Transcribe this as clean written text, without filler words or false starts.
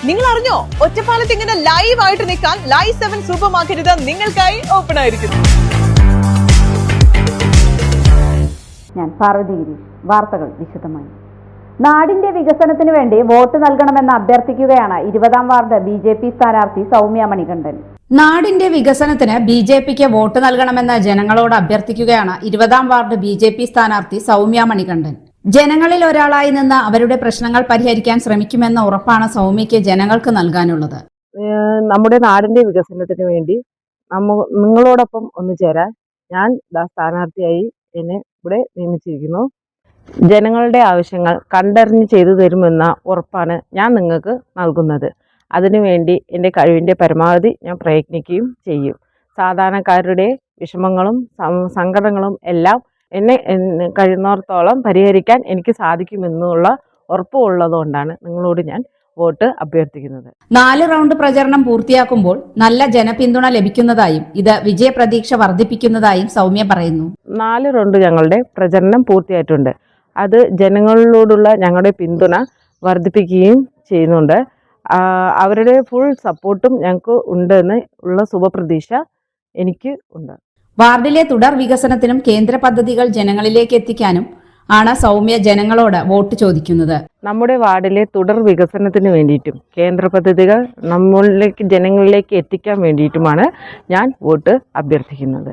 നിങ്ങൾ അറിഞ്ഞോ, ഒറ്റപ്പാലത്ത് ഇങ്ങനെ ലൈവ് ആയിട്ട് നിൽക്കാൻ ലൈവ് 7 സൂപ്പർ മാർക്കറ്റ് നിങ്ങൾക്കായി ഓപ്പൺ ആയിരിക്കുന്നു. ഞാൻ പാർവതി ഗിരീഷ്. വാർത്തകൾ വിശദമായി. നാടിന്റെ വികസനത്തിന് വേണ്ടി വോട്ട് നൽകണമെന്ന് അഭ്യർത്ഥിക്കുകയാണ് 20-ാം വാർഡ് BJP സ്ഥാനാർത്ഥി സൗമ്യ മണികണ്ഠൻ. നാടിന്റെ വികസനത്തിന് BJPക്ക് വോട്ട് നൽകണമെന്ന് ജനങ്ങളോട് അഭ്യർത്ഥിക്കുകയാണ് 20-ാം വാർഡ് BJP സ്ഥാനാർത്ഥി സൗമ്യ മണികണ്ഠൻ. ജനങ്ങളിൽ ഒരാളായി നിന്ന് അവരുടെ പ്രശ്നങ്ങൾ പരിഹരിക്കാൻ ശ്രമിക്കുമെന്ന ഉറപ്പാണ് സൗമ്യയ്ക്ക് ജനങ്ങൾക്ക് നൽകാനുള്ളത്. നമ്മുടെ നാടിന്റെ വികസനത്തിന് വേണ്ടി നിങ്ങളോടൊപ്പം ഒന്ന് ചേരാൻ ഞാൻ സ്ഥാനാർത്ഥിയായി എന്നെ ഇവിടെ നിയമിച്ചിരിക്കുന്നു. ജനങ്ങളുടെ ആവശ്യങ്ങൾ കണ്ടറിഞ്ഞ് ചെയ്തു തരുമെന്ന ഉറപ്പാണ് ഞാൻ നിങ്ങൾക്ക് നൽകുന്നത്. അതിനുവേണ്ടി എൻ്റെ കഴിവിൻ്റെ പരമാവധി ഞാൻ പ്രയത്നിക്കുകയും ചെയ്യും. സാധാരണക്കാരുടെ വിഷമങ്ങളും സങ്കടങ്ങളും എല്ലാം എന്നെ കഴിയുന്നിടത്തോളം പരിഹരിക്കാൻ എനിക്ക് സാധിക്കുമെന്നുള്ള ഉറപ്പുള്ളതുകൊണ്ടാണ് നിങ്ങളോട് ഞാൻ വോട്ട് അഭ്യർത്ഥിക്കുന്നത്. 4 റൗണ്ട് പ്രചരണം പൂർത്തിയാക്കുമ്പോൾ നല്ല ജനപിന്തുണ ലഭിക്കുന്നതായും ഇത് വിജയപ്രതീക്ഷ വർദ്ധിപ്പിക്കുന്നതായും സൗമ്യ പറയുന്നു. 4 റൗണ്ട് ഞങ്ങളുടെ പ്രചരണം പൂർത്തിയായിട്ടുണ്ട്. അത് ജനങ്ങളോടുള്ള ഞങ്ങളുടെ പിന്തുണ വർദ്ധിപ്പിക്കുകയും ചെയ്യുന്നുണ്ട്. അവരുടെ ഫുൾ സപ്പോർട്ടും ഞങ്ങൾക്ക് ഉണ്ടെന്ന് ഉള്ള ശുഭപ്രതീക്ഷ എനിക്ക് ഉണ്ട്. വാർഡിലെ തുടർ വികസനത്തിനും കേന്ദ്ര പദ്ധതികൾ ജനങ്ങളിലേക്ക് എത്തിക്കാനും ആണ് സൗമ്യ ജനങ്ങളോട് വോട്ട് ചോദിക്കുന്നത്. നമ്മുടെ വാർഡിലെ തുടർ വികസനത്തിന് വേണ്ടിയിട്ടും കേന്ദ്ര പദ്ധതികൾ ജനങ്ങളിലേക്ക് എത്തിക്കാൻ വേണ്ടിയിട്ടുമാണ് ഞാൻ വോട്ട് അഭ്യർത്ഥിക്കുന്നത്.